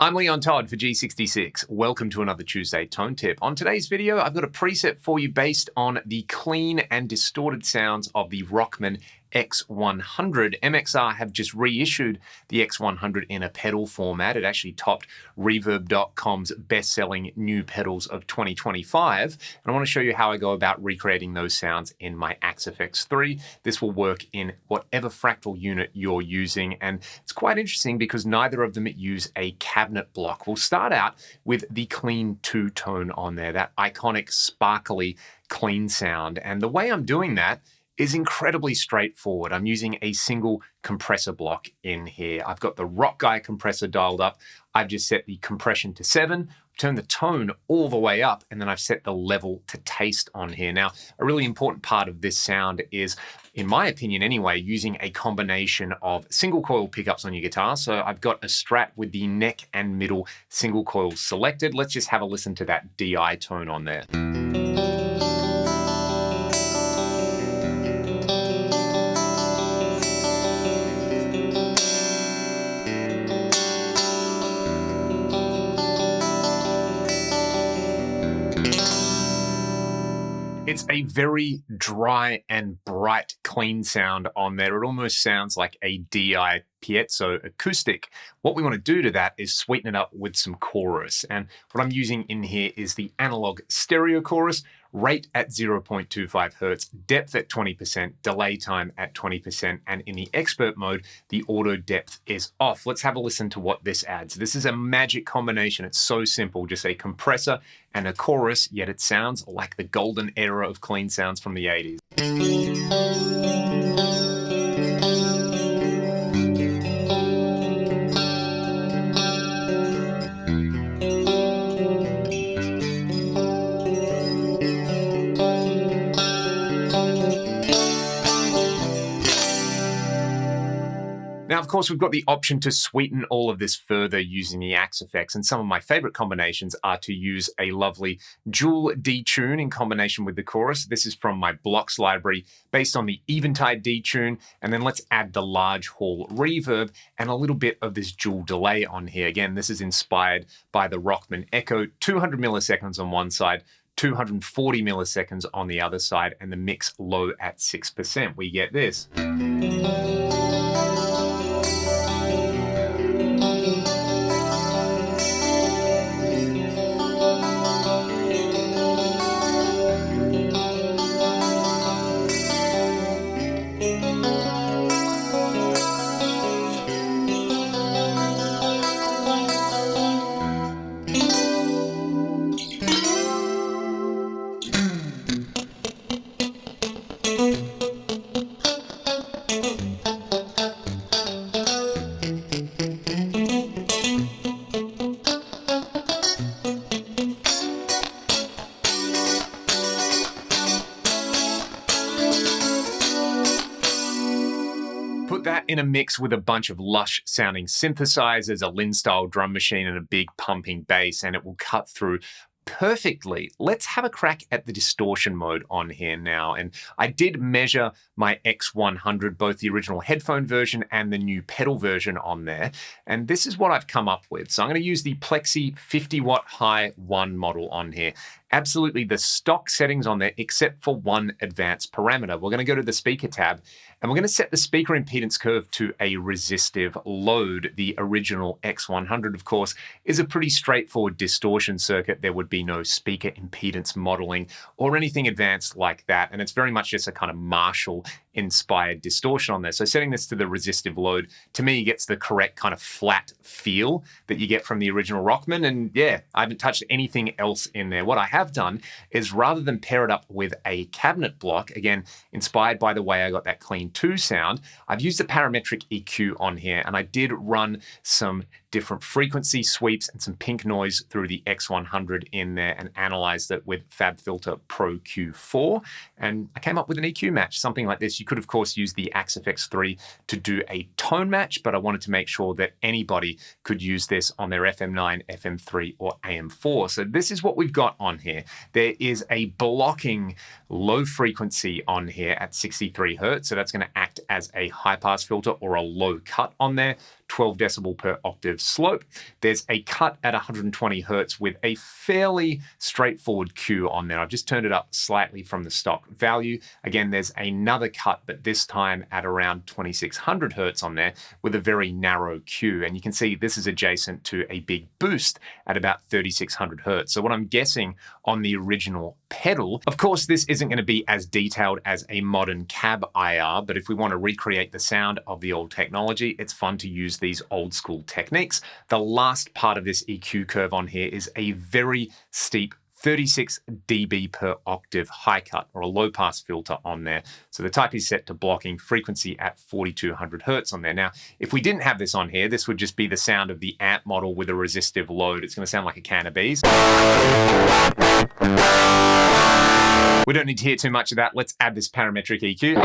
I'm Leon Todd for G66. Welcome to another Tuesday Tone Tip. On today's video, I've got a preset for you based on the clean and distorted sounds of the Rockman X100. MXR have just reissued the X100 in a pedal format. It actually topped Reverb.com's best-selling new pedals of 2025. And I want to show you how I go about recreating those sounds in my Axe-Fx 3. This will work in whatever Fractal unit you're using. And it's quite interesting because neither of them use a cabinet block. We'll start out with the clean two-tone on there, that iconic sparkly clean sound. And the way I'm doing that is incredibly straightforward. I'm using a single compressor block in here. I've got the Rock Guy compressor dialed up. I've just set the compression to 7, turned the tone all the way up, and then I've set the level to taste on here. Now, a really important part of this sound is, in my opinion anyway, using a combination of single coil pickups on your guitar. So I've got a Strat with the neck and middle single coils selected. Let's just have a listen to that DI tone on there. It's a very dry and bright, clean sound on there. It almost sounds like a DI piezo acoustic. What we want to do to that is sweeten it up with some chorus. And what I'm using in here is the analog stereo chorus, rate at 0.25 hertz, depth at 20%, delay time at 20%, and in the expert mode, the auto depth is off. Let's have a listen to what this adds. This is a magic combination. It's so simple, just a compressor and a chorus, yet it sounds like the golden era of clean sounds from the 80s. Now, of course, we've got the option to sweeten all of this further using the Axe-Fx, and some of my favorite combinations are to use a lovely dual detune in combination with the chorus. This is from my blocks library based on the Eventide detune, and then let's add the large hall reverb and a little bit of this dual delay on here. Again, this is inspired by the Rockman Echo, 200 milliseconds on one side, 240 milliseconds on the other side, and the mix low at 6%. We get this. Put that in a mix with a bunch of lush sounding synthesizers, a Lin-style drum machine, and a big pumping bass, and it will cut through perfectly. Let's have a crack at the distortion mode on here now. And I did measure my X100, both the original headphone version and the new pedal version on there. And this is what I've come up with. So I'm going to use the Plexi 50 watt high 1 model on here. Absolutely the stock settings on there, except for one advanced parameter. We're going to go to the speaker tab, and we're going to set the speaker impedance curve to a resistive load. The original X100, of course, is a pretty straightforward distortion circuit. There would be no speaker impedance modeling or anything advanced like that. And it's very much just a kind of Marshall inspired distortion on there. So setting this to the resistive load, to me, gets the correct kind of flat feel that you get from the original Rockman. And yeah, I haven't touched anything else in there. What I have done is, rather than pair it up with a cabinet block, again, inspired by the way I got that clean 2 sound, I've used the Parametric EQ on here, and I did run some different frequency sweeps and some pink noise through the X100 in there and analyzed it with FabFilter Pro Q4. And I came up with an EQ match, something like this. You could, of course, use the Axe-Fx 3 to do a tone match, but I wanted to make sure that anybody could use this on their FM9, FM3, or AM4. So this is what we've got on here. There is a blocking low frequency on here at 63 hertz. So that's going to act as a high pass filter or a low cut on there. 12 decibel per octave slope. There's a cut at 120 hertz with a fairly straightforward Q on there. I've just turned it up slightly from the stock value. Again, there's another cut, but this time at around 2600 hertz on there with a very narrow Q. And you can see this is adjacent to a big boost at about 3600 hertz. So what I'm guessing on the original pedal, of course, this isn't going to be as detailed as a modern cab IR, but if we want to recreate the sound of the old technology, it's fun to use these old school techniques. The last part of this EQ curve on here is a very steep 36 dB per octave high cut, or a low pass filter on there. So the type is set to blocking, frequency at 4200 hertz on there. Now, if we didn't have this on here, this would just be the sound of the amp model with a resistive load. It's going to sound like a can of bees. We don't need to hear too much of that. Let's add this parametric EQ.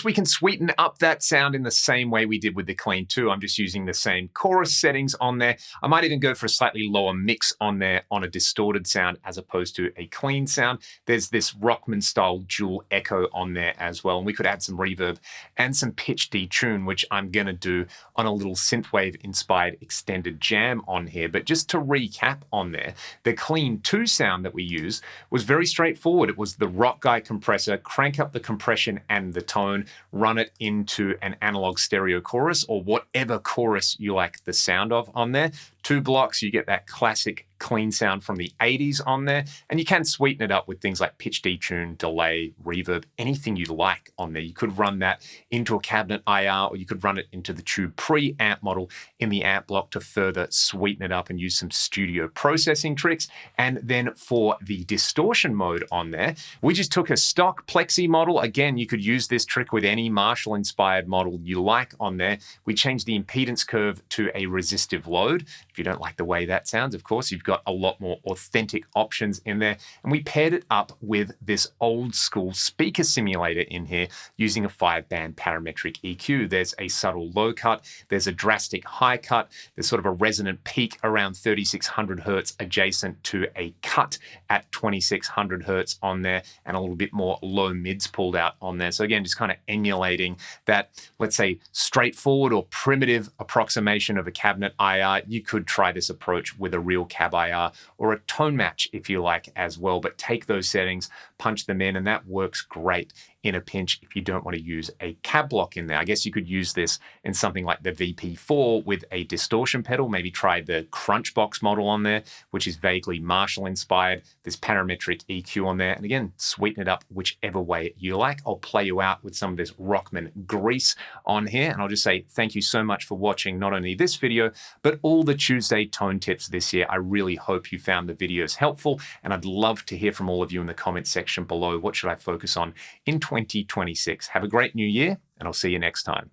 We can sweeten up that sound in the same way we did with the clean too. I'm just using the same chorus settings on there. I might even go for a slightly lower mix on there on a distorted sound as opposed to a clean sound. There's this Rockman style dual echo on there as well. And we could add some reverb and some pitch detune, which I'm gonna do on a little synthwave inspired extended jam on here. But just to recap on there, the clean 2 sound that we used was very straightforward. It was the Rock Guy compressor, crank up the compression and the tone, run it into an analog stereo chorus or whatever chorus you like the sound of on there. 2 blocks, you get that classic clean sound from the 80s on there, and you can sweeten it up with things like pitch detune, delay, reverb, anything you like on there. You could run that into a cabinet IR, or you could run it into the tube pre-amp model in the amp block to further sweeten it up and use some studio processing tricks. And then for the distortion mode on there, we just took a stock Plexi model. Again, you could use this trick with any Marshall-inspired model you like on there. We changed the impedance curve to a resistive load. If you don't like the way that sounds, of course, you've got a lot more authentic options in there. And we paired it up with this old school speaker simulator in here using a 5-band parametric EQ. There's a subtle low cut, there's a drastic high cut, there's sort of a resonant peak around 3600 hertz adjacent to a cut at 2600 hertz on there, and a little bit more low mids pulled out on there. So again, just kind of emulating that, let's say, straightforward or primitive approximation of a cabinet IR. You could try this approach with a real cab IR or a tone match if you like as well, but take those settings, punch them in, and that works great in a pinch if you don't want to use a cab block in there. I guess you could use this in something like the VP4 with a distortion pedal. Maybe try the Crunchbox model on there, which is vaguely Marshall inspired, this parametric EQ on there, and again, sweeten it up whichever way you like. I'll play you out with some of this Rockman grease on here, and I'll just say thank you so much for watching not only this video, but all the Tuesday tone tips this year. I really hope you found the videos helpful, and I'd love to hear from all of you in the comment section below. What should I focus on in 2026? Have a great new year, and I'll see you next time.